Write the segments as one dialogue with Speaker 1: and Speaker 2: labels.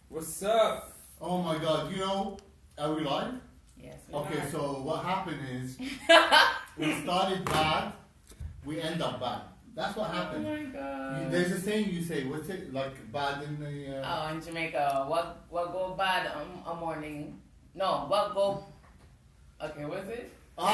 Speaker 1: What's up?
Speaker 2: Oh my God! You know, are we live?
Speaker 3: Yes.
Speaker 2: Okay, so what happened is we started bad, we end up bad. That's what happened.
Speaker 3: Oh my God.
Speaker 2: There's a saying you say. What's it like? Bad in the.
Speaker 3: Oh, in Jamaica, what go bad a morning? No, what go? Okay, what's it? Okay,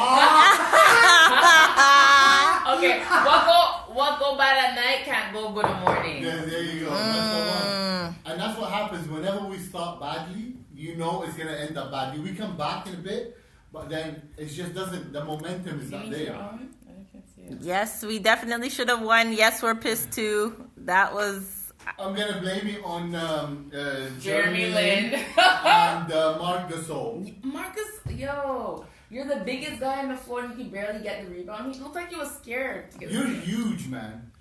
Speaker 3: what go bad at night can't go good in the morning.
Speaker 2: Yeah, there you go. That's the one. And that's what happens whenever we start badly. You know it's gonna end up badly. We come back in a bit, but then it just doesn't. The momentum is not there.
Speaker 4: Yes, we definitely should have won. Yes, we're pissed too. That was.
Speaker 2: I'm gonna blame it on
Speaker 3: Jeremy Lin
Speaker 2: and Marc Gasol.
Speaker 3: Marcus, yo, you're the biggest guy on the floor and you can barely get the rebound. He looked like he was scared to get
Speaker 2: You're huge, man.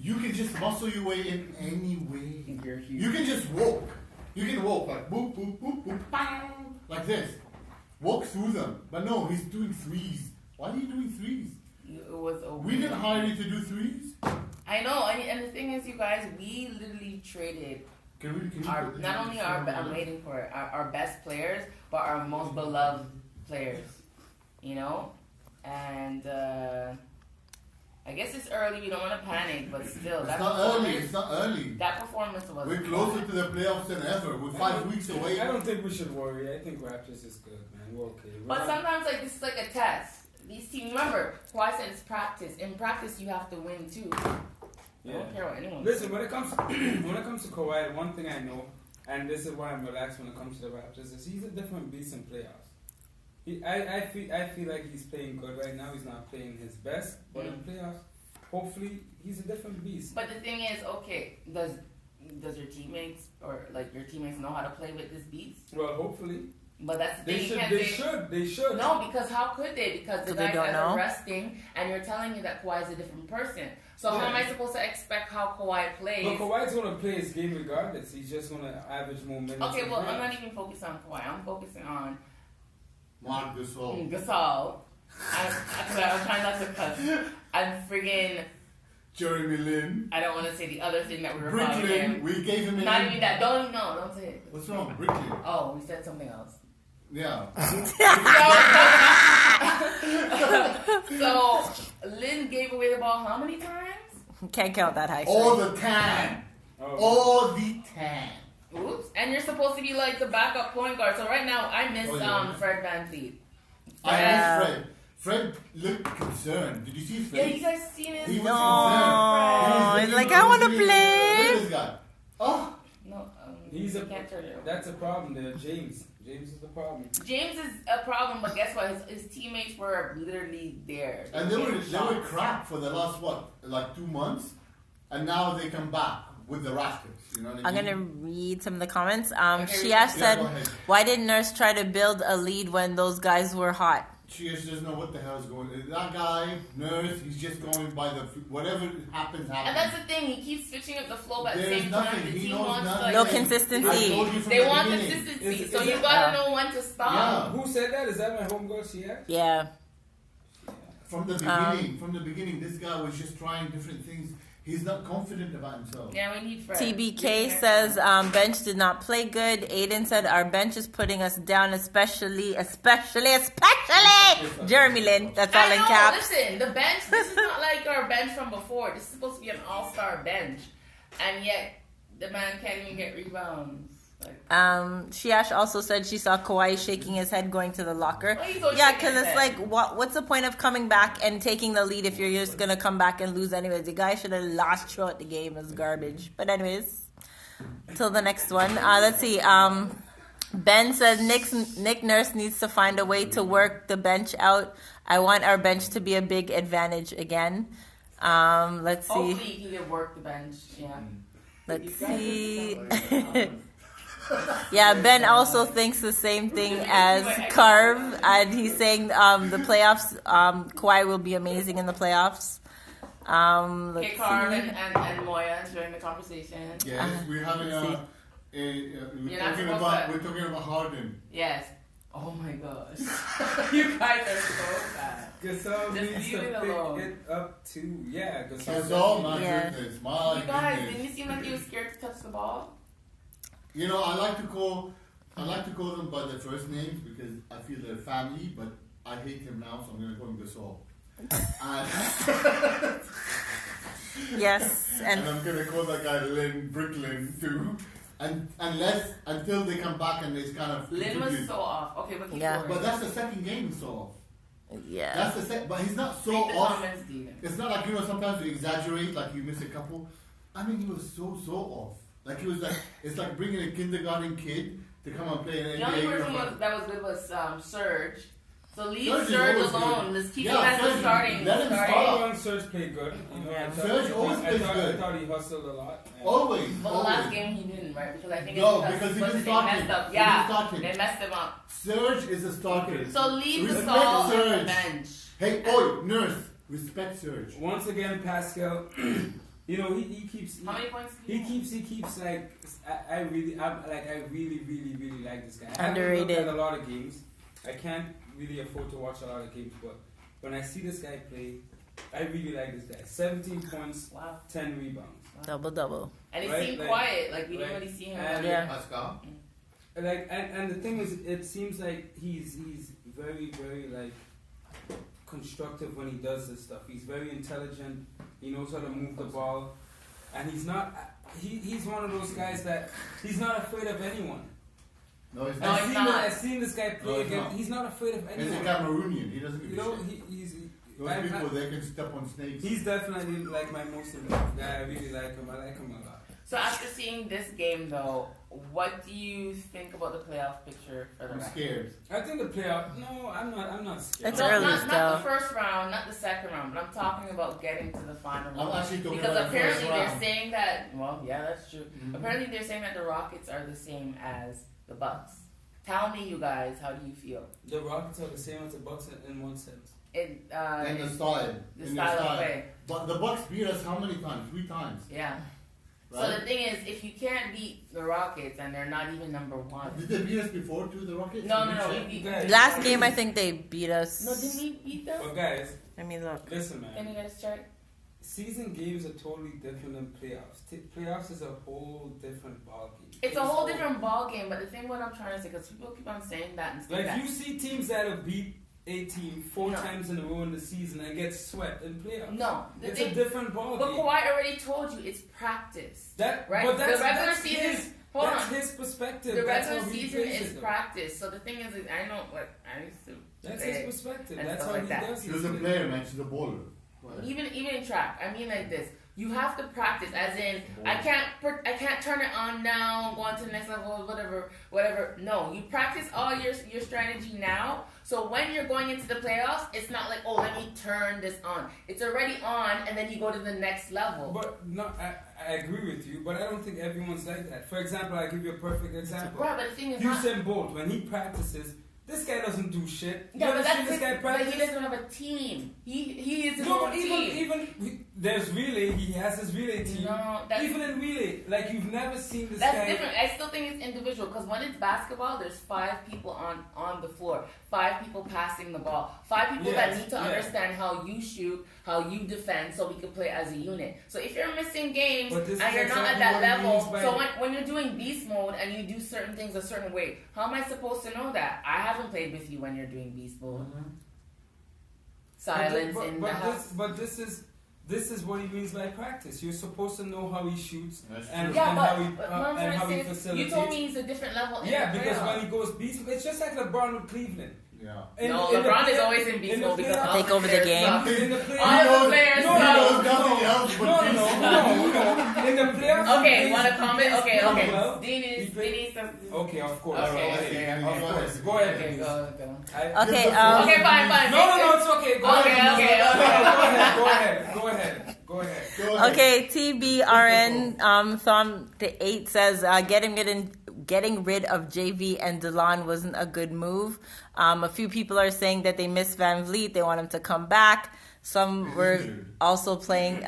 Speaker 2: You can just muscle your way in any way.
Speaker 3: You're huge.
Speaker 2: You can just walk. You can walk like boop, boop, boop, boop, bang, like this. Walk through them. But no, he's doing threes. Why are you doing threes?
Speaker 3: It was over.
Speaker 2: We didn't hire you to do threes.
Speaker 3: I know, and the thing is, you guys, we literally traded
Speaker 2: Can you
Speaker 3: our, not only our, I'm waiting for it, our best players, but our most beloved players, you know? And I guess it's early, we don't want to panic, but still.
Speaker 2: It's not early, it's not early.
Speaker 3: That performance was...
Speaker 2: We're closer to the playoffs than ever. We're 5 weeks away.
Speaker 1: I don't think we should worry. I think Raptors is good, man. We're okay.
Speaker 3: But sometimes, like, this is like a test. These teams, remember, Kawhi said it's practice. In practice, you have to win, too.
Speaker 1: Yeah.
Speaker 3: I don't care what anyone
Speaker 1: Listen,
Speaker 3: says.
Speaker 1: when it comes to Kawhi, one thing I know, and this is why I'm relaxed when it comes to the Raptors, is he's a different beast in playoffs. I feel like he's playing good right now. He's not playing his best, but in playoffs, hopefully, he's a different beast.
Speaker 3: But the thing is, okay, does your teammates or like your teammates know how to play with this beast?
Speaker 1: Well, hopefully.
Speaker 3: But that's the thing.
Speaker 1: They should.
Speaker 3: No, because how could they? Because the
Speaker 4: They
Speaker 3: guys
Speaker 4: don't
Speaker 3: are
Speaker 4: know.
Speaker 3: resting, and you're telling me that Kawhi is a different person. So how am I supposed to expect how Kawhi plays?
Speaker 1: But Kawhi's gonna play his game regardless. He's just gonna average more minutes.
Speaker 3: Okay, well, I'm not even focused on Kawhi. I'm focusing on
Speaker 2: Marc Gasol.
Speaker 3: Gasol. I'm trying not to cuss. I'm friggin'.
Speaker 2: Jeremy Lin.
Speaker 3: I don't want to say the other thing that we were calling
Speaker 2: Brooklyn.
Speaker 3: him.
Speaker 2: We gave him
Speaker 3: Not even that. Don't say it.
Speaker 2: What's wrong? Brooklyn.
Speaker 3: Oh, we said something else.
Speaker 2: Yeah.
Speaker 3: So, Lynn gave away the ball how many times?
Speaker 4: Can't count that high.
Speaker 2: All the time. All the time.
Speaker 3: Oops. And you're supposed to be like the backup point guard. So right now, I miss Fred VanVleet.
Speaker 2: I miss Fred. Fred looked concerned. Did you see his face?
Speaker 3: Yeah, you guys seen it?
Speaker 2: He was
Speaker 4: No,
Speaker 2: concerned.
Speaker 4: like I want to
Speaker 2: Look at
Speaker 4: play.
Speaker 2: this guy. Oh.
Speaker 3: No,
Speaker 1: Can't turn it. That's a problem there, James. James is the problem.
Speaker 3: James is a problem, but guess what? His teammates were literally there.
Speaker 2: And they were crap for the last, 2 months? And now they come back with the Raptors. You know what I mean?
Speaker 4: I'm gonna read some of the comments.
Speaker 3: Okay,
Speaker 4: Shiash said,
Speaker 2: go ahead.
Speaker 4: "Why didn't Nurse try to build a lead when those guys were hot?"
Speaker 2: She just doesn't know what the hell is going on. That guy, Nurse, he's just going by whatever happens.
Speaker 3: And that's the thing, he keeps switching up the flow, but at the
Speaker 2: There's
Speaker 3: same
Speaker 2: nothing.
Speaker 3: time, the
Speaker 2: He
Speaker 3: team
Speaker 2: knows
Speaker 3: wants
Speaker 2: nothing.
Speaker 4: No
Speaker 3: to...
Speaker 4: consistency.
Speaker 2: I told you from
Speaker 3: They
Speaker 2: the
Speaker 3: want
Speaker 2: beginning.
Speaker 3: consistency,
Speaker 1: Is
Speaker 3: so
Speaker 1: it-
Speaker 3: you gotta know when to stop.
Speaker 2: Yeah.
Speaker 1: Who said that? Is that my homegirl, Sia?
Speaker 4: Yeah.
Speaker 2: From the beginning, this guy was just trying different things. He's not confident about himself.
Speaker 3: Yeah, we need Fred.
Speaker 4: TBK says bench did not play good. Aiden said our bench is putting us down, especially Jeremy Lin. That's all in caps.
Speaker 3: Listen, the bench, this is not like our bench from before. This is supposed to be an all-star bench. And yet, the man can't even get rebounds.
Speaker 4: Shiash also said she saw Kawhi shaking his head going to the locker.
Speaker 3: Why he's always
Speaker 4: Yeah,
Speaker 3: shaking
Speaker 4: because
Speaker 3: his
Speaker 4: it's
Speaker 3: head?
Speaker 4: like, what's the point of coming back and taking the lead if you're just going to come back and lose anyways? The guy should have lost throughout the game. It's garbage. But anyways, till the next one. Let's see. Ben said Nick Nurse needs to find a way to work the bench out. I want our bench to be a big advantage again. Let's see.
Speaker 3: Hopefully he can work the bench. Yeah.
Speaker 4: Let's see. Yeah, Ben also thinks the same thing as Carv, and he's saying the playoffs, Kawhi will be amazing in the playoffs.
Speaker 3: Okay, Carvon and Moya during the conversation.
Speaker 2: Yes, we're having we're talking about Harden.
Speaker 3: Yes. Oh my gosh. You guys are so bad.
Speaker 1: Gasol
Speaker 3: Just
Speaker 1: needs
Speaker 3: leave
Speaker 1: to
Speaker 3: it
Speaker 1: pick
Speaker 3: alone.
Speaker 1: it up too. Yeah,
Speaker 2: That's all, my
Speaker 4: Yeah.
Speaker 2: goodness. My
Speaker 3: You guys,
Speaker 2: goodness.
Speaker 3: didn't you seem like you were scared to touch the ball?
Speaker 2: You know, I like to call them by their first names because I feel they're family, but I hate him now, so I'm going to call him Gasol.
Speaker 4: Yes,
Speaker 2: and I'm going to call that guy Bricklin too. And until they come back and it's kind of
Speaker 3: Lynn was so off. Okay, but keep going.
Speaker 2: But that's the second game he's so off.
Speaker 4: Yeah.
Speaker 2: That's the but he's not so off. It's not like, you know, sometimes you exaggerate, like you miss a couple. I mean, he was so off. Like, he was like, it's like bringing a kindergarten kid to come and play an NBA.
Speaker 3: The only person that was good was Serge. So leave
Speaker 2: Serge
Speaker 3: alone. Let's keep him
Speaker 2: Yeah,
Speaker 3: as the
Speaker 2: Serge,
Speaker 3: starting.
Speaker 2: let him
Speaker 3: starting.
Speaker 2: start.
Speaker 1: When Serge played good. You know,
Speaker 2: Serge always plays good.
Speaker 1: I thought he hustled a lot.
Speaker 2: Always.
Speaker 3: But the last game he didn't, right? Because I think
Speaker 2: No,
Speaker 3: it's
Speaker 2: because he
Speaker 3: they
Speaker 2: didn't start
Speaker 3: messed
Speaker 2: him.
Speaker 3: up.
Speaker 2: He
Speaker 3: Yeah,
Speaker 2: didn't start him.
Speaker 3: they messed him up.
Speaker 2: Serge is a starter.
Speaker 3: So leave the
Speaker 2: Respect
Speaker 3: Gasol on the
Speaker 2: Serge.
Speaker 3: bench.
Speaker 2: Hey, Nurse, respect Serge.
Speaker 1: Once again, Pascal, you know, he keeps.
Speaker 3: How many points?
Speaker 1: He keeps like. I really like this guy.
Speaker 4: Underrated.
Speaker 1: I haven't looked at a lot of games. I can't really afford to watch a lot of games, but when I see this guy play, I really like this guy. 17 points, 10 rebounds.
Speaker 4: Double.
Speaker 3: And he
Speaker 1: Right,
Speaker 3: seemed
Speaker 1: like-
Speaker 3: quiet. Like, we didn't really see him.
Speaker 1: And-
Speaker 4: Yeah.
Speaker 2: Pascal.
Speaker 1: Like, and the thing is, it seems like he's very like constructive when he does this stuff. He's very intelligent. He knows how to move the ball, and he's not. He's one of those guys that he's not afraid of anyone.
Speaker 2: No, he's
Speaker 3: No,
Speaker 2: not.
Speaker 3: he's not.
Speaker 1: I've seen this guy play
Speaker 2: No, he's
Speaker 1: again.
Speaker 2: not.
Speaker 1: He's not afraid of
Speaker 2: He's a
Speaker 1: anyone.
Speaker 2: Cameroonian. He doesn't give
Speaker 1: You
Speaker 2: a
Speaker 1: know,
Speaker 2: shit. Those
Speaker 1: I'm-
Speaker 2: people, they can step on snakes.
Speaker 1: He's definitely like my most important guy. I really like him. I like him a lot.
Speaker 3: So after seeing this game, though, what do you think about the playoff picture for the
Speaker 2: I'm
Speaker 3: Raptors?
Speaker 2: scared.
Speaker 1: I think the playoff. No, I'm not scared.
Speaker 4: It's
Speaker 3: No,
Speaker 4: early
Speaker 3: not
Speaker 4: still.
Speaker 3: the first round, not the second round, but I'm talking about getting to the final round.
Speaker 2: I'm actually talking
Speaker 3: Because
Speaker 2: about the first
Speaker 3: apparently they're
Speaker 2: round.
Speaker 3: saying that. Well, yeah, that's true.
Speaker 2: Mhm.
Speaker 3: Apparently they're saying that the Rockets are the same as the Bucks. Tell me, you guys, how do you feel?
Speaker 1: The Rockets are the same as the Bucks in one sense.
Speaker 3: In
Speaker 2: In the style.
Speaker 3: the
Speaker 2: In
Speaker 3: style of play.
Speaker 2: But the Bucks beat us how many times? 3 times.
Speaker 3: Yeah. So
Speaker 2: Right?
Speaker 3: the thing is, if you can't beat the Rockets and they're not even number one.
Speaker 2: Did they beat us before too, the Rockets?
Speaker 3: No,
Speaker 2: Did we
Speaker 3: we
Speaker 2: check?
Speaker 3: beat
Speaker 1: Guys.
Speaker 4: Last game, I think they beat us.
Speaker 3: No, didn't we beat them?
Speaker 1: But guys,
Speaker 4: Let me look.
Speaker 1: listen,
Speaker 3: Can
Speaker 1: man.
Speaker 3: you guys check?
Speaker 1: Season games are totally different than playoffs. Playoffs is a whole different ballgame.
Speaker 3: It's a whole different ball game, but the thing what I'm trying to say, because people keep on saying that and saying
Speaker 1: Like
Speaker 3: that.
Speaker 1: you see teams that have beat a team 4
Speaker 3: No.
Speaker 1: times in a row in the season and get swept in playoffs.
Speaker 3: No, the
Speaker 1: It's
Speaker 3: thing,
Speaker 1: a different ballgame.
Speaker 3: but Kawhi already told you it's practice.
Speaker 1: That
Speaker 3: Right?
Speaker 1: But that's,
Speaker 3: The regular
Speaker 1: that's
Speaker 3: season-
Speaker 1: his,
Speaker 3: hold
Speaker 1: that's
Speaker 3: on.
Speaker 1: his perspective.
Speaker 3: The
Speaker 1: That's
Speaker 3: regular
Speaker 1: how he
Speaker 3: season
Speaker 1: plays
Speaker 3: is
Speaker 1: it.
Speaker 3: practice. So the thing is, I know, like, I used to
Speaker 1: That's
Speaker 3: play
Speaker 1: his
Speaker 3: it.
Speaker 1: perspective.
Speaker 3: and
Speaker 1: That's
Speaker 3: stuff
Speaker 1: how
Speaker 3: like
Speaker 1: he
Speaker 3: that.
Speaker 1: does
Speaker 2: She was a
Speaker 1: it.
Speaker 2: player, man. She's a baller.
Speaker 3: Even in track, I mean like this. You have to practice, as in I can't turn it on now, go on to the next level, whatever. No, you practice all your strategy now. So when you're going into the playoffs, it's not like, oh, let me turn this on. It's already on, and then you go to the next level.
Speaker 1: But no, I agree with you, but I don't think everyone's like that. For example, I'll give you a perfect example.
Speaker 3: Right, but the thing is, not,
Speaker 1: Usain Bolt, when he practices, this guy doesn't do shit. You
Speaker 3: yeah,
Speaker 1: ever
Speaker 3: but
Speaker 1: seen
Speaker 3: that's
Speaker 1: this guy
Speaker 3: but
Speaker 1: practice?
Speaker 3: he doesn't have a team. He is his
Speaker 1: No,
Speaker 3: own
Speaker 1: but
Speaker 3: team.
Speaker 1: there's relay. He has his relay team.
Speaker 3: No, that's
Speaker 1: Even in relay, like you've never seen this
Speaker 3: That's
Speaker 1: guy.
Speaker 3: different. I still think it's individual because when it's basketball, there's 5 people on the floor, 5 people passing the ball, 5 people that
Speaker 1: Yes,
Speaker 3: need to
Speaker 1: yeah.
Speaker 3: understand how you shoot, how you defend, so we can play as a unit. So if you're missing games
Speaker 1: But this
Speaker 3: and
Speaker 1: is
Speaker 3: you're not at
Speaker 1: exactly
Speaker 3: that
Speaker 1: what he
Speaker 3: level,
Speaker 1: means by-
Speaker 3: so when you're doing beast mode and you do certain things a certain way, how am I supposed to know that? I haven't played with you when you're doing beast mode. Silence in the house.
Speaker 1: But this is what he means by practice. You're supposed to know how he shoots
Speaker 2: That's
Speaker 1: and,
Speaker 2: true.
Speaker 3: Yeah,
Speaker 1: and
Speaker 3: but
Speaker 1: how he
Speaker 3: what I'm
Speaker 1: and how
Speaker 3: trying
Speaker 1: he
Speaker 3: to say is,
Speaker 1: facilitates.
Speaker 3: you told me he's a different level. In
Speaker 1: Yeah,
Speaker 3: the
Speaker 1: because
Speaker 3: playoffs.
Speaker 1: when he goes beast, it's just like LeBron with Cleveland.
Speaker 2: Yeah.
Speaker 3: No,
Speaker 1: in the
Speaker 3: LeBron is
Speaker 1: play-
Speaker 3: always in beast
Speaker 1: in the
Speaker 3: mode because
Speaker 1: playoffs-
Speaker 3: all
Speaker 4: Take over the
Speaker 3: players
Speaker 4: game.
Speaker 3: suck.
Speaker 1: In the
Speaker 3: All
Speaker 1: playoffs,
Speaker 3: the players
Speaker 1: no,
Speaker 3: suck.
Speaker 2: knows nothing else but
Speaker 1: no. In the playoffs,
Speaker 3: Okay,
Speaker 1: he
Speaker 3: want to
Speaker 1: plays-
Speaker 3: comment?
Speaker 1: he
Speaker 3: Okay,
Speaker 1: plays
Speaker 3: okay.
Speaker 1: well.
Speaker 3: Denise,
Speaker 1: He plays-
Speaker 3: Denise.
Speaker 1: Okay, of course.
Speaker 3: Okay,
Speaker 2: okay,
Speaker 1: Of
Speaker 2: go
Speaker 1: course.
Speaker 2: ahead.
Speaker 1: Go ahead.
Speaker 3: Okay,
Speaker 1: Denise.
Speaker 3: go.
Speaker 4: Okay,
Speaker 3: Okay, fine.
Speaker 1: No, it's okay. Go
Speaker 3: Okay,
Speaker 1: ahead.
Speaker 3: okay.
Speaker 1: Go ahead.
Speaker 2: Go ahead.
Speaker 4: Okay, TBRN Thom the 8 says getting rid of JV and DeLon wasn't a good move. A few people are saying that they miss Van Vliet. They want him to come back. Some were also saying,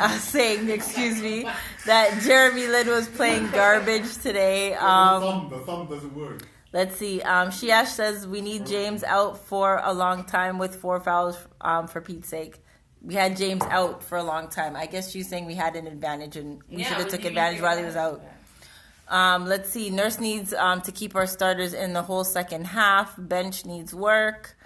Speaker 4: excuse me, that Jeremy Lin was playing garbage today.
Speaker 2: The thumb doesn't work.
Speaker 4: Let's see. Shiash says we need James out for a long time with 4 fouls for Pete's sake. We had James out for a long time. I guess she's saying we had an advantage and we should have took advantage while he was out. Let's see. Nurse needs to keep our starters in the whole second half. Bench needs work.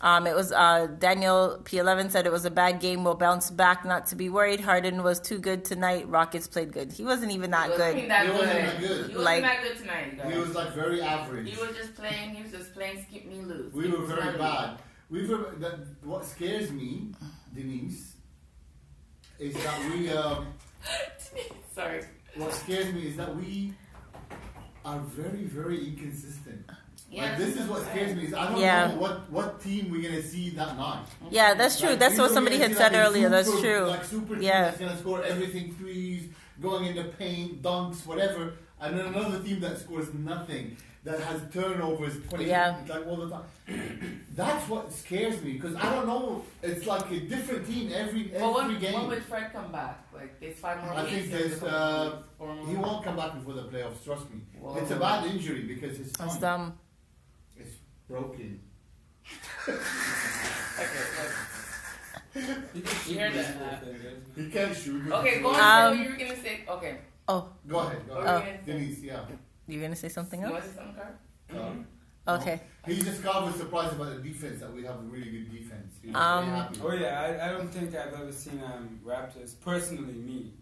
Speaker 4: It was Daniel P11 said it was a bad game. We'll bounce back. Not to be worried. Harden was too good tonight. Rockets played good. He wasn't even that good.
Speaker 3: He wasn't that good tonight. Guys.
Speaker 2: He was like very average.
Speaker 3: He was just playing skip me loose.
Speaker 2: We were very bad. What scares me, Denise, is that we.
Speaker 3: Sorry.
Speaker 2: What scares me is that we are very, very inconsistent.
Speaker 3: Yeah,
Speaker 2: like, this is what scares me. Is I don't know what team we're gonna see that night.
Speaker 4: Yeah, that's true. Like, that's what somebody had said earlier. That's true.
Speaker 2: Like super team that's gonna score everything, threes, going in the paint, dunks, whatever. And then another team that scores nothing, that has turnovers 20 like all the time. That's what scares me because I don't know. It's like a different team every game.
Speaker 3: When would Fred come back? Like there's 5 more weeks.
Speaker 2: I think he won't come back before the playoffs. Trust me. Whoa. It's a bad injury because his thumb is broken.
Speaker 3: You heard that?
Speaker 2: He can't shoot.
Speaker 3: Okay, go on. What you were gonna say? Okay.
Speaker 4: Oh.
Speaker 2: Go ahead. Denise,
Speaker 4: You're going to say something else?
Speaker 3: You want to say something, Carl?
Speaker 4: Okay.
Speaker 2: He's just was surprised about the defense, that we have a really good defense. He was very happy.
Speaker 1: Oh yeah, I don't think I've ever seen Raptors, personally me.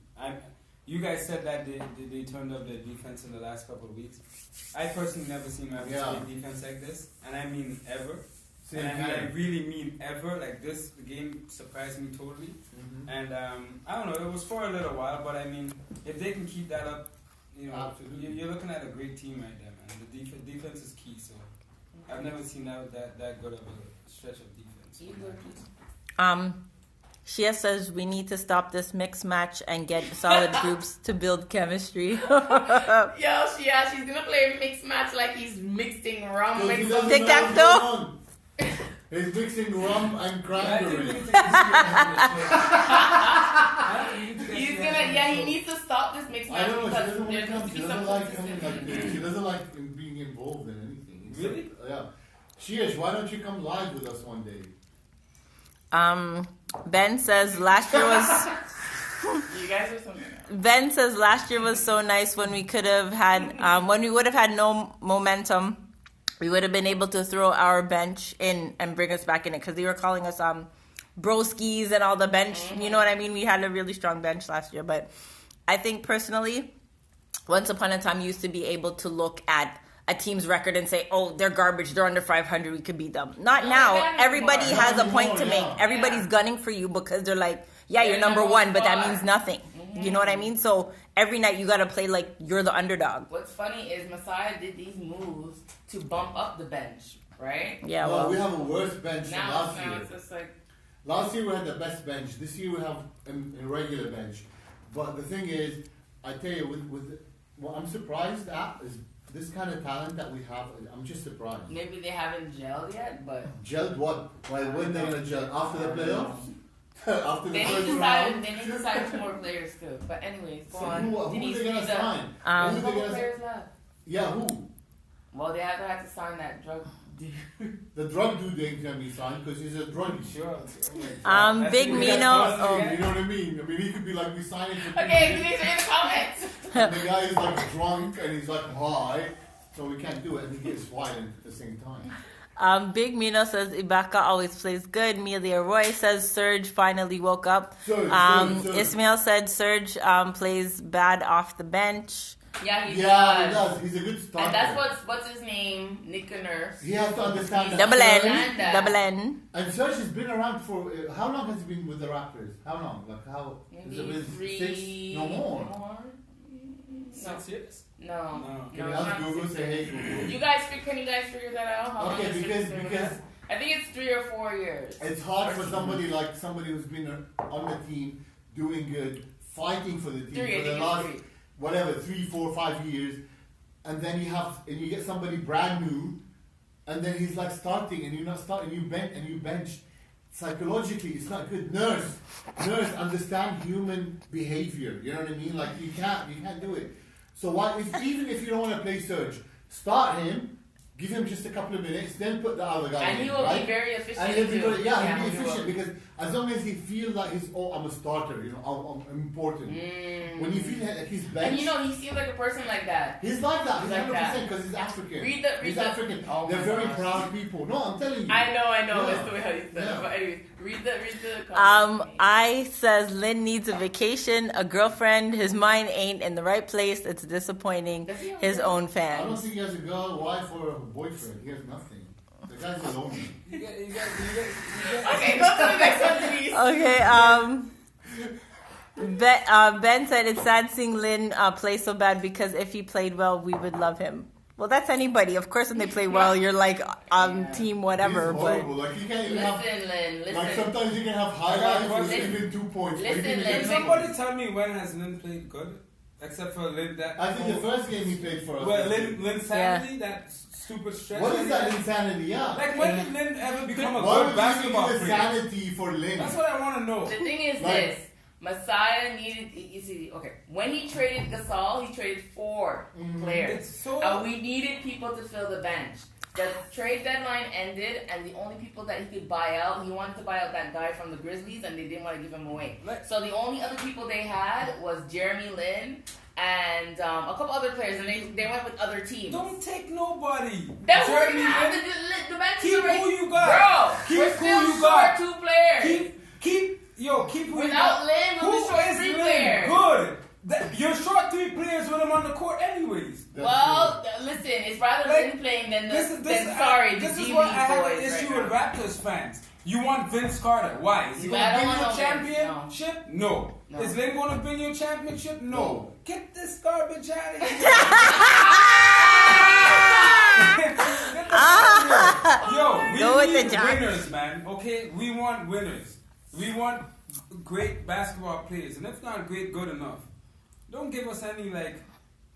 Speaker 1: You guys said that they turned up their defense in the last couple of weeks. I personally never seen Raptors play defense like this, and I mean ever. And I really mean ever. Like this, the game surprised me totally. Mm-hmm. And I don't know, it was for a little while, but I mean, if they can keep that up, you know, you're looking at a great team right there, man. The defense is key. So I've never seen that good of a stretch of defense.
Speaker 4: Shia says we need to stop this mix match and get solid groups to build chemistry.
Speaker 3: Yo, Shia, she's gonna play mix match like he's mixing rum.
Speaker 4: Tic-tac-toe.
Speaker 2: He's mixing rum and cranberry.
Speaker 3: He needs to stop this mix match.
Speaker 2: I don't know, she doesn't want to come. She doesn't like coming like this. She doesn't like being involved in anything.
Speaker 1: Really?
Speaker 2: Yeah. Shia, why don't you come live with us one day?
Speaker 4: Ben says last year was...
Speaker 3: You guys are something else.
Speaker 4: Ben says last year was so nice when we could have had... when we would have had no momentum, we would have been able to throw our bench in and bring us back in it because they were calling us broskies and all the bench. Mm-hmm. You know what I mean? We had a really strong bench last year. But I think personally, once upon a time, you used to be able to look at a team's record and say, oh, they're garbage, they're under 500, we could beat them. Not now. Everybody has a point to make. Everybody's gunning for you because they're like, yeah, you're number one, but that means nothing. Mm-hmm. You know what I mean? So every night you got to play like you're the underdog.
Speaker 3: What's funny is Messiah did these moves to bump up the bench, right?
Speaker 4: Yeah,
Speaker 2: well we have a worse bench than last year.
Speaker 3: It's just like...
Speaker 2: Last year we had the best bench. This year we have a regular bench. But the thing is, I tell you, what I'm surprised at is this kind of talent that we have. I'm just surprised.
Speaker 3: Maybe they haven't gelled yet, but...
Speaker 2: Gelled what? Why, when they're going to gel? After the playoffs? After the first
Speaker 3: round? They need to sign 2 more players too. But anyways, go on.
Speaker 2: Who are they going to sign?
Speaker 3: There's a couple players left.
Speaker 2: Yeah, who?
Speaker 3: Well, they have to sign that drug dude.
Speaker 2: The drug dude ain't going to be signed because he's a druggie.
Speaker 1: Sure.
Speaker 4: Big Mino.
Speaker 2: You know what I mean? I mean, he could be like, we signed him for...
Speaker 3: Okay, please read the comments.
Speaker 2: And the guy is like drunk and he's like high, so we can't do it. And he gets violent at the same time.
Speaker 4: Big Mino says Ibaka always plays good. Melia Roy says Serge finally woke up. Serge. Ismail said Serge plays bad off the bench.
Speaker 3: Yeah, he
Speaker 2: does. He's a good starter.
Speaker 3: And that's what's his name, Nick Nurse.
Speaker 2: He has to understand that.
Speaker 4: Double N.
Speaker 2: And Serge has been around for how long has he been with the Raptors? How long? Like how?
Speaker 3: Maybe
Speaker 2: has it been 6? No more.
Speaker 1: 6 years?
Speaker 3: No.
Speaker 2: Can you ask Google? Say hey Google.
Speaker 3: Can you guys figure that out? How
Speaker 2: okay, because
Speaker 3: I think it's 3 or 4 years.
Speaker 2: It's hard for somebody who's been on the team, doing good, fighting for the team for the last 3, 4, 5 years, and then you get somebody brand new, and then he's like starting, and you're not starting, you bench. Psychologically, it's not good. Nurse, understand human behavior. You know what I mean? Like you can't do it. So even if you don't want to play Serge, start him, Give him just a couple of minutes, then put the other guy in.
Speaker 3: And he will be very efficient.
Speaker 2: And he'll be
Speaker 3: too.
Speaker 2: he'll be efficient because as long as he feels like I'm a starter, I'm important. When you feel like he's bench.
Speaker 3: And he seems like a person like that.
Speaker 2: He's like that. He's
Speaker 3: like
Speaker 2: 100% because he's African.
Speaker 3: He's
Speaker 2: African.
Speaker 3: Oh
Speaker 2: They're very proud people. No, I'm telling you.
Speaker 3: I know.
Speaker 2: Yeah.
Speaker 3: That's the way how you said it. But anyways, read the
Speaker 4: I says Lynn needs a vacation, a girlfriend. His mind ain't in the right place. It's disappointing his own fans.
Speaker 2: I don't think he has a girl, wife, or a boyfriend. He has nothing. The guy's alone.
Speaker 3: Okay, go to the next one, please.
Speaker 4: Okay, Ben said it's sad seeing Lynn play so bad because if he played well, we would love him. Well, that's anybody. Of course, when they play well, you're like team whatever.
Speaker 2: He's horrible. Like you can't even
Speaker 3: Listen.
Speaker 2: Like sometimes you can have highlights with even 2 points.
Speaker 3: Listen.
Speaker 1: Can somebody tell me when has Lynn played good? Except for Lynn
Speaker 2: I think the first game he played for us.
Speaker 1: Well, Lynn Sanity, that stupid stretch.
Speaker 2: What is that insanity? Yeah.
Speaker 1: Like when did Lynn ever become a
Speaker 2: Why
Speaker 1: good
Speaker 2: would
Speaker 1: basketball
Speaker 2: you
Speaker 1: player?
Speaker 2: sanity for Lynn?
Speaker 1: That's what I want to know.
Speaker 3: The thing is this. Messiah needed, when he traded Gasol, he traded 4 players. And we needed people to fill the bench. The trade deadline ended, and the only people that he could buy out, he wanted to buy out that guy from the Grizzlies, and they didn't want to give him away. So the only other people they had was Jeremy Lin and a couple other players, and they went with other teams.
Speaker 1: Don't take nobody.
Speaker 3: That's
Speaker 1: Jeremy
Speaker 3: what
Speaker 1: Lin.
Speaker 3: the bench
Speaker 1: Keep
Speaker 3: is already,
Speaker 1: who you got.
Speaker 3: Bro,
Speaker 1: Keep
Speaker 3: we're
Speaker 1: who
Speaker 3: still
Speaker 1: you
Speaker 3: short
Speaker 1: got.
Speaker 3: 2 players.
Speaker 1: Keep who you
Speaker 3: Without
Speaker 1: got.
Speaker 3: Lin, we'll be short 3 players.
Speaker 1: Good. You're short 3 players with him on the court anyways.
Speaker 3: Listen, it's rather Lin playing than the
Speaker 1: This is what I have an issue with Raptors fans. You want Vince Carter. Why? Is he going to bring you a championship? No. Is Lin going to bring you a championship? No. Get this garbage out of here. Yo, we need winners, man. Okay? We want winners. We want great basketball players. And if not great, good enough. Don't give us any,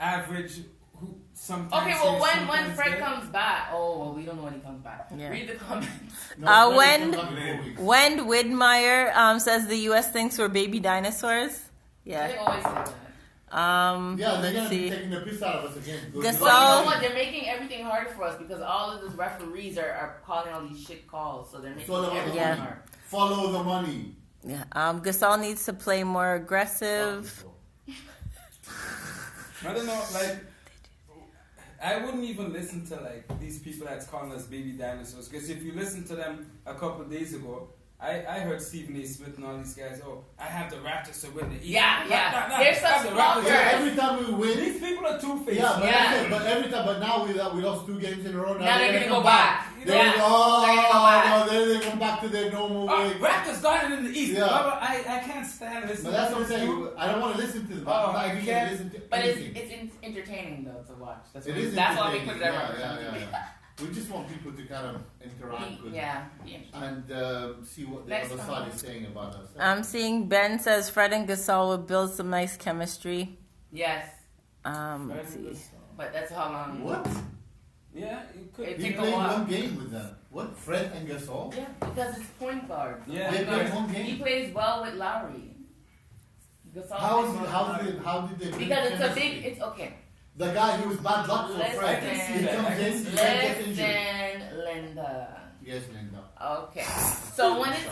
Speaker 1: average who sometimes.
Speaker 3: Okay, well, when Fred comes back. Oh, well, we don't know when he comes back. Yeah. Read the comments.
Speaker 4: Wend Widmeyer says the U.S. thinks we're baby dinosaurs. Yeah.
Speaker 3: They always say that.
Speaker 2: They're going to be taking the piss out of us again.
Speaker 3: But you know what? They're making everything harder for us because all of these referees are calling all these shit calls. So they're making everything hard.
Speaker 2: Follow the money.
Speaker 4: Yeah. Gasol needs to play more aggressive.
Speaker 1: I don't know, I wouldn't even listen to these people that's calling us baby dinosaurs, because if you listen to them a couple of days ago, I heard Stephen A. Smith and all these guys, I have the Raptors to win the East.
Speaker 3: Yeah. They're such blockers.
Speaker 2: Every time we win,
Speaker 1: these people are two-faced.
Speaker 2: But every time, but now we lost 2 games in a row.
Speaker 3: Now they're going to go back.
Speaker 2: They're going to come back to their normal way.
Speaker 1: Raptors got it in the East. Yeah. I can't stand listening.
Speaker 2: But that's what I'm saying. I don't want to listen to them. I can't listen to anything.
Speaker 3: It's entertaining though to watch. That's
Speaker 2: why
Speaker 3: we put it there.
Speaker 2: We just want people to kind of interact with and see what the other side is saying about us.
Speaker 4: I'm seeing Ben says Fred and Gasol will build some nice chemistry.
Speaker 3: Yes.
Speaker 4: Let's see.
Speaker 3: But that's how long.
Speaker 2: What?
Speaker 1: Yeah, you could.
Speaker 2: He played 1 game with them. What? Fred and Gasol?
Speaker 3: Yeah, because it's point guard.
Speaker 1: Yeah,
Speaker 2: they played 1 game.
Speaker 3: He plays well with Lowry. Gasol
Speaker 2: How did they?
Speaker 3: Because it's okay.
Speaker 2: The guy who was bad luck for Fred. He comes in, he gets injured.
Speaker 3: Linda.
Speaker 2: Yes, Linda.
Speaker 3: Okay. So when it's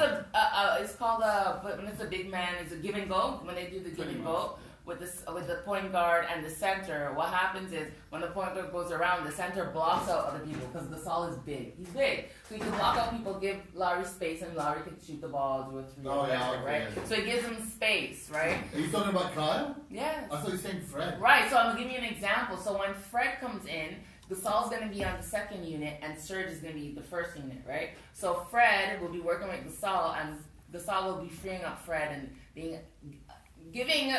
Speaker 3: it's called when it's a big man, it's a give and go. When they do the give and go with the point guard and the center, what happens is when the point guard goes around, the center blocks out other people because Gasol is big. He's big, so he can block out people, give Lowry space, and Lowry can shoot the ball, do a 3 right? Yeah. So it gives him space, right?
Speaker 2: Are you talking about Kyle?
Speaker 3: Yes.
Speaker 2: I thought you were saying Fred.
Speaker 3: Right. So I'm gonna give you an example. So when Fred comes in, Gasol's going to be on the 2nd unit, and Serge is going to be the 1st unit, right? So Fred will be working with Gasol, and Gasol will be freeing up Fred and giving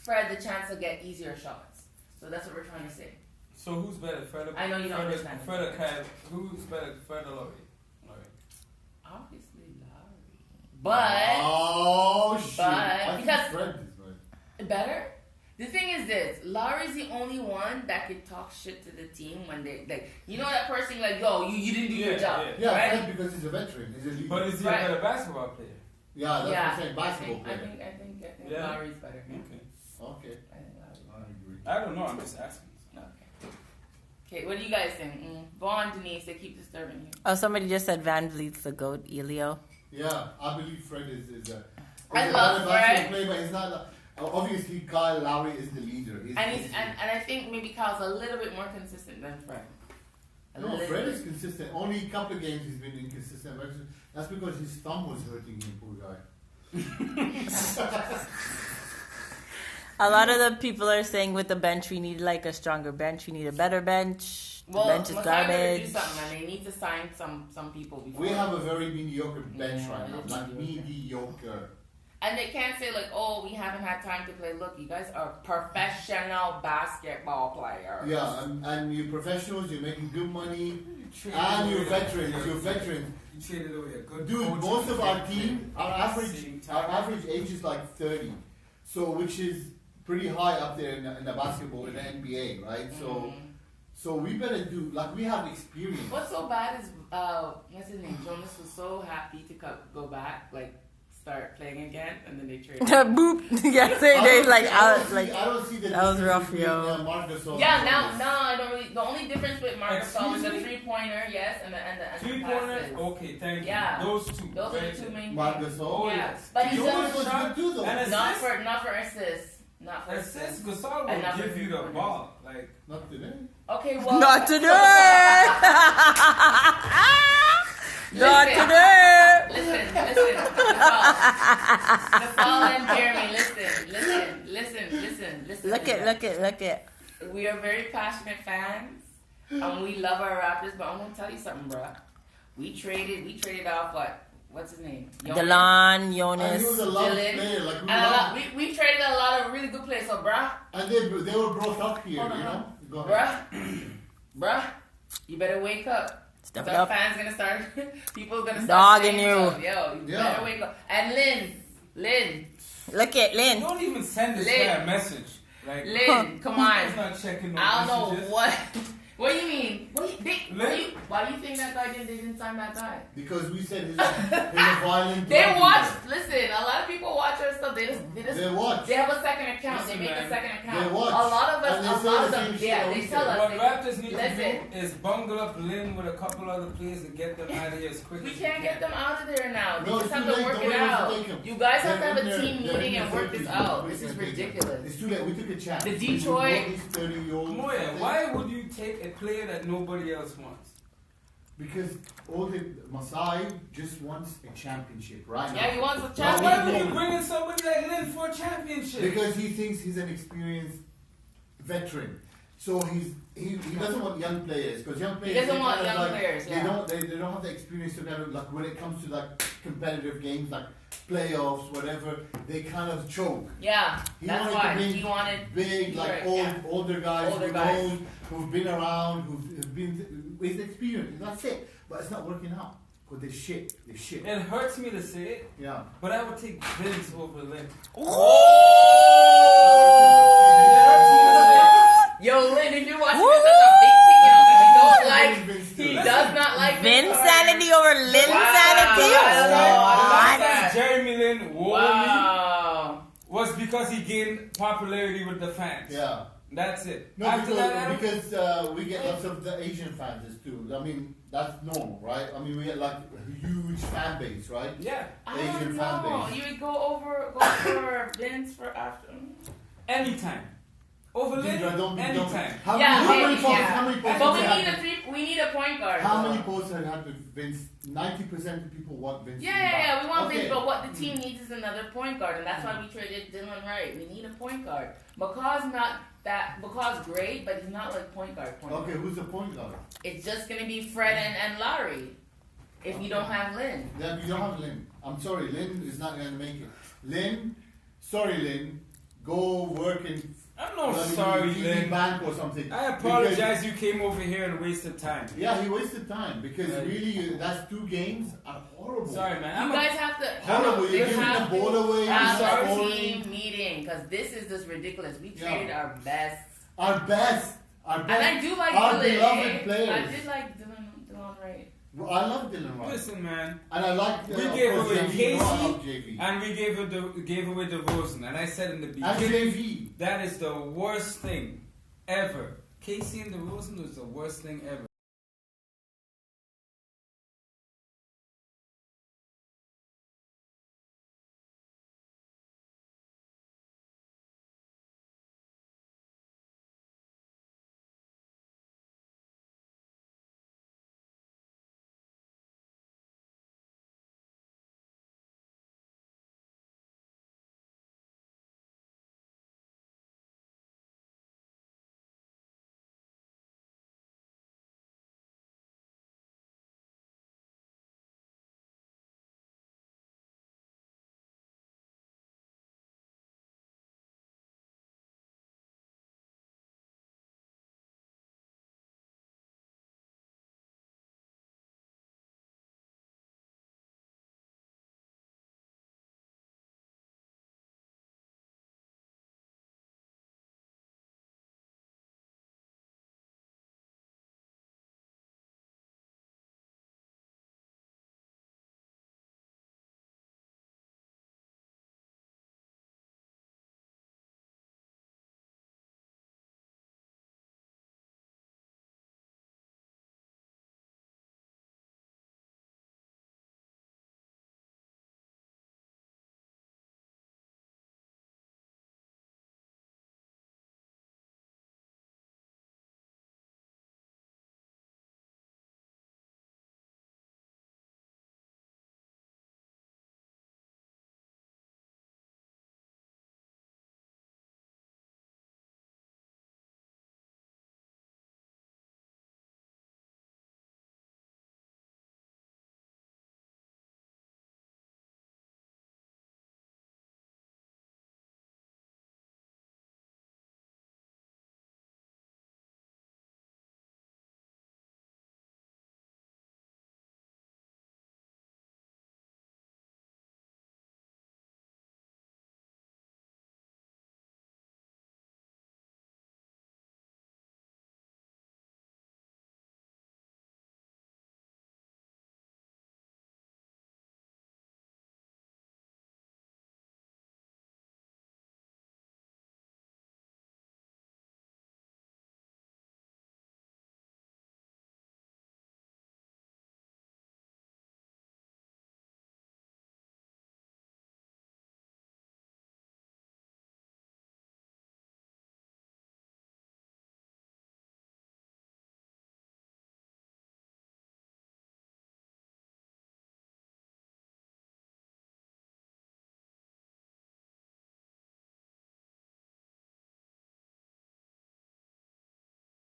Speaker 3: Fred the chance to get easier shots. So that's what we're trying to say.
Speaker 1: So who's better, Fred or
Speaker 3: I know you don't understand.
Speaker 1: Fred or Kyle? Who's better, Fred or Lowry?
Speaker 3: Obviously Lowry. But because
Speaker 2: Fred is right.
Speaker 3: Better? The thing is this, Lowry's the only one that can talk shit to the team when they, you know that person you didn't do your job.
Speaker 2: Yeah,
Speaker 3: right?
Speaker 2: Fred because he's a veteran. He's a leader.
Speaker 1: But is he a better basketball player?
Speaker 2: Yeah, that's what I'm saying, basketball player.
Speaker 3: I think Lowry's better.
Speaker 2: Okay.
Speaker 3: I think Lowry's better.
Speaker 2: I agree.
Speaker 1: I don't know, I'm just asking.
Speaker 3: Okay. Okay, what do you guys think? Go on, Denise. They keep disturbing you.
Speaker 4: Oh, somebody just said Van Vliet's the GOAT, Elio.
Speaker 2: Yeah, I believe Fred is a...
Speaker 3: I love Fred.
Speaker 2: Player, but he's not... Obviously, Kyle Lowry is the leader.
Speaker 3: And I think maybe Kyle's a little bit more consistent than Fred.
Speaker 2: No, Fred is consistent. Only a couple of games he's been inconsistent. That's because his thumb was hurting him, poor guy.
Speaker 4: A lot of the people are saying with the bench, we need like a stronger bench. We need a better bench.
Speaker 3: Well,
Speaker 4: the bench is garbage.
Speaker 3: Do something, and they need to sign some people before.
Speaker 2: We have a very mediocre bench right now. Like mediocre.
Speaker 3: And they can't say like, oh, we haven't had time to play. Look, you guys are professional basketball players.
Speaker 2: Yeah, and you're professionals. You're making good money, and you're veterans. You're veterans.
Speaker 1: You traded away a good
Speaker 2: Dude,
Speaker 1: coach
Speaker 2: most of
Speaker 1: and
Speaker 2: our team, our average age is like 30, so which is pretty high up there in the basketball in the NBA, right? So we better do like we have experience.
Speaker 3: What's so bad is what's his name? Jonas was so happy to go back, like start playing again, and then they traded.
Speaker 4: Boop. Yeah, they like
Speaker 2: I don't see
Speaker 4: that was rough, yo.
Speaker 3: Yeah, now I don't really. The only difference with Marcus is a 3-pointer, yes, and the
Speaker 1: 3-pointers. Okay, thank you.
Speaker 3: Yeah,
Speaker 1: those are
Speaker 3: the two main.
Speaker 2: Marcus,
Speaker 3: yes, but he's
Speaker 2: Jonas was good too, though.
Speaker 3: Not for assists. Not for
Speaker 1: assists. Gasol will give you the ball, like
Speaker 2: not today.
Speaker 3: Okay, well,
Speaker 4: not today. Not today.
Speaker 3: Listen. Gasol and Jeremy, listen.
Speaker 4: Look it.
Speaker 3: We are very passionate fans, and we love our Raptors. But I'm gonna tell you something, bro. We traded off what's his name?
Speaker 4: Delon, Jonas,
Speaker 2: and he was a lot
Speaker 3: Dylan.
Speaker 2: Player.
Speaker 3: We traded a lot of really good players. So, bruh.
Speaker 2: And they were brought up here, you know. Go ahead.
Speaker 3: Bruh, you better wake up.
Speaker 4: Step it up.
Speaker 3: Fans gonna start. People gonna start
Speaker 4: dogging you.
Speaker 3: Yo, you better wake up. And Lynn.
Speaker 4: Look at Lynn.
Speaker 1: Don't even send this guy a message. Like,
Speaker 3: Lynn, come on.
Speaker 1: He's not checking no
Speaker 3: I don't
Speaker 1: messages.
Speaker 3: know what. What do you mean? Why do you think that guy didn't sign that guy?
Speaker 2: Because we said he's a violent.
Speaker 3: They watch. Listen, a lot of people watch our stuff. They
Speaker 2: watch.
Speaker 3: They have a second account. They make a second account.
Speaker 2: They watch.
Speaker 3: A lot of them. Yeah, they tell us.
Speaker 1: What Raptors need to do is bungle up Lynn with a couple other players and get them out of here as quick as
Speaker 3: we
Speaker 1: you
Speaker 3: can't get them out of there now. They
Speaker 2: No,
Speaker 3: just have
Speaker 2: it's
Speaker 3: to
Speaker 2: too
Speaker 3: work
Speaker 2: late.
Speaker 3: it out. You guys have to have a team
Speaker 2: They're
Speaker 3: meeting
Speaker 2: in
Speaker 3: and
Speaker 2: their
Speaker 3: work this
Speaker 2: 30s.
Speaker 3: out. This is ridiculous.
Speaker 2: It's too late. We took a chance.
Speaker 3: The Detroit.
Speaker 1: Moya, why would you take a player that nobody else wants?
Speaker 2: Because Masai just wants a championship right now.
Speaker 3: Yeah, he wants a
Speaker 1: Why
Speaker 3: championship.
Speaker 1: would you bring in somebody like Lynn for a championship?
Speaker 2: Because he thinks he's an experienced veteran. So he doesn't want young players because young players
Speaker 3: He doesn't want young players. Yeah.
Speaker 2: They don't have the experience to kind of like when it comes to like competitive games like playoffs whatever they kind of choke.
Speaker 3: Yeah,
Speaker 2: He
Speaker 3: that's
Speaker 2: wanted
Speaker 3: why
Speaker 2: to bring
Speaker 3: he wanted
Speaker 2: big like older guys who've been around who've been with experience. That's it. But it's not working out because they're shit.
Speaker 1: It hurts me to say it.
Speaker 2: Yeah.
Speaker 1: But I would take Vince over Lynn.
Speaker 3: Yo, Lynn, if you're watching this, that's a big thing. You don't like. He does not like
Speaker 4: Vince sanity over Lynn sanity.
Speaker 1: What? Jeremy Lin wore me was because he gained popularity with the fans.
Speaker 2: Yeah.
Speaker 1: That's it.
Speaker 2: No, because we get lots of the Asian fans too. I mean, that's normal, right? I mean, we get like a huge fan base, right?
Speaker 1: Yeah.
Speaker 2: Asian fan base.
Speaker 3: You would go for Vince for after.
Speaker 1: Anytime. Over Lynn, anytime.
Speaker 2: How many posts?
Speaker 3: But we need a point guard.
Speaker 2: How many posts have had with Vince? 90% of people want Vince.
Speaker 3: Yeah. We want Vince, but what the team needs is another point guard, and that's why we traded Dylan Wright. We need a point guard. Because great, but he's not like point guard.
Speaker 2: Okay, who's the point guard?
Speaker 3: It's just gonna be Fred and Larry. If you don't have Lynn.
Speaker 2: Then you don't have Lynn. I'm sorry, Lynn is not gonna make it. Lynn, go work in.
Speaker 1: I'm not sorry, Lynn.
Speaker 2: Bank or something.
Speaker 1: I apologize. You came over here and wasted time.
Speaker 2: Yeah, he wasted time because really, that's 2 games are horrible.
Speaker 1: Sorry, man.
Speaker 3: You guys have to.
Speaker 2: Horrible. You're giving the ball away.
Speaker 3: Have our team meeting because this is just ridiculous. We traded our best.
Speaker 2: Our best.
Speaker 3: And I do like
Speaker 2: our
Speaker 3: Dylan.
Speaker 2: beloved players.
Speaker 3: I did like Dylan Wright.
Speaker 2: I love Dylan Wright.
Speaker 1: Listen, man.
Speaker 2: And I like.
Speaker 1: We gave away Casey, and we gave away DeRozan. And I said in the beginning, that is the worst thing ever Casey and DeRozan was the worst thing ever.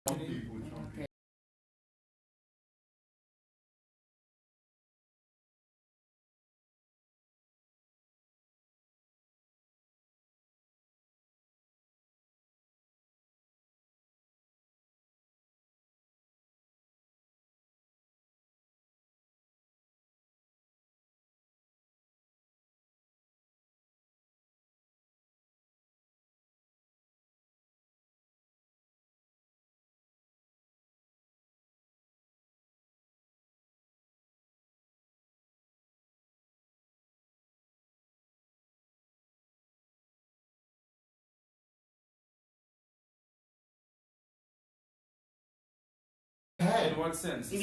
Speaker 3: Okay.
Speaker 1: In what sense?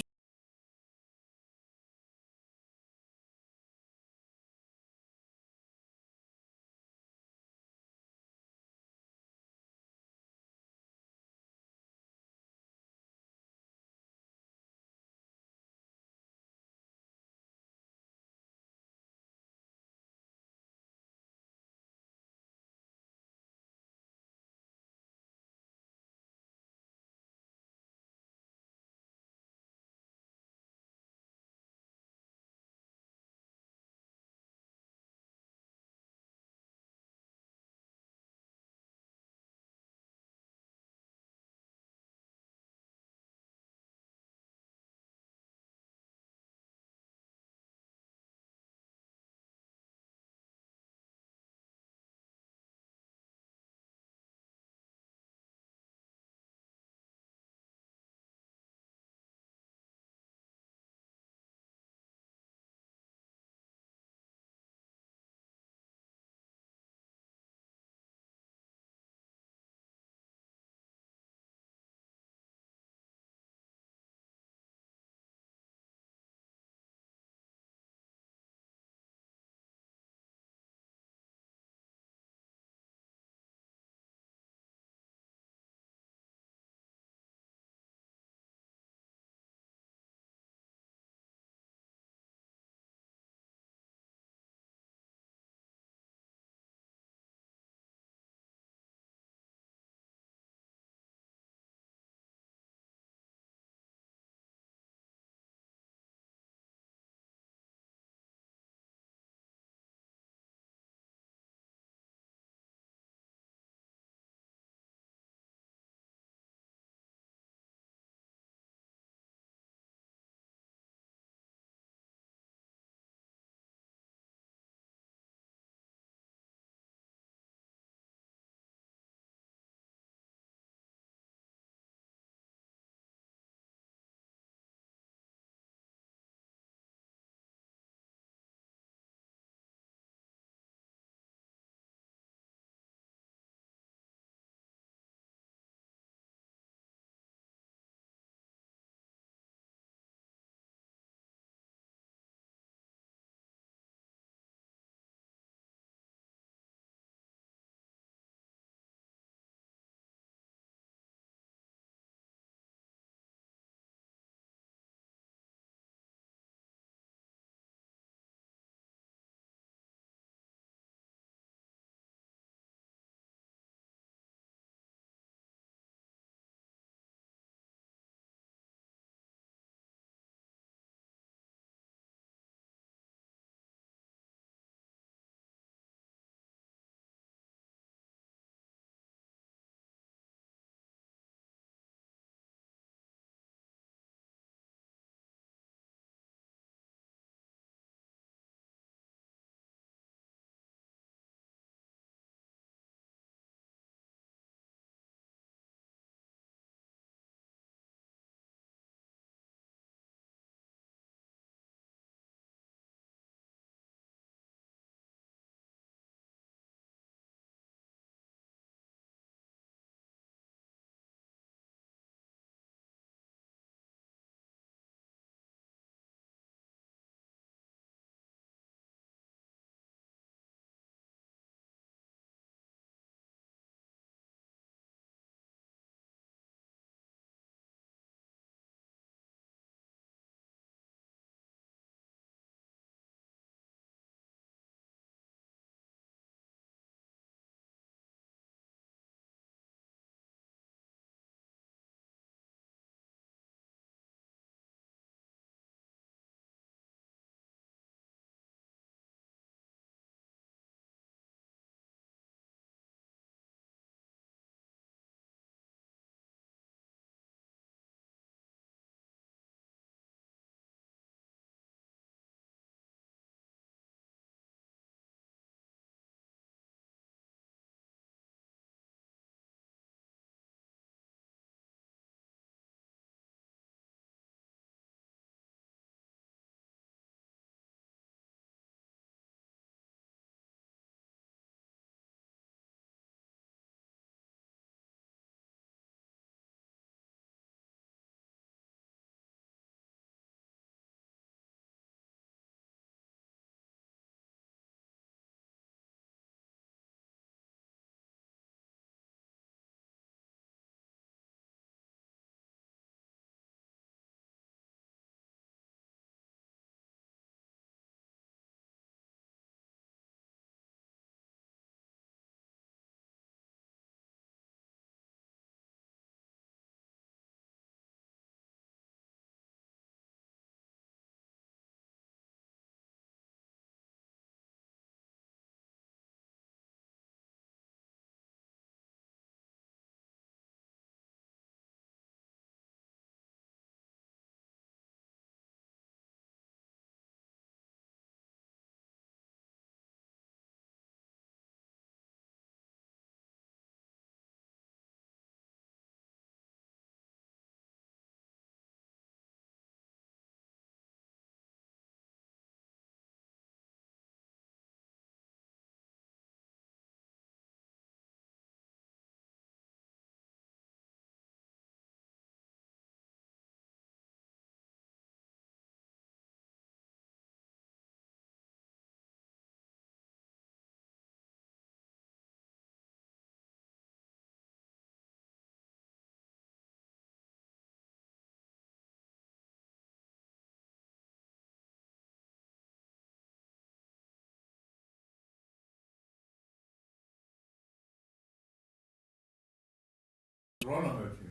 Speaker 2: run on her team.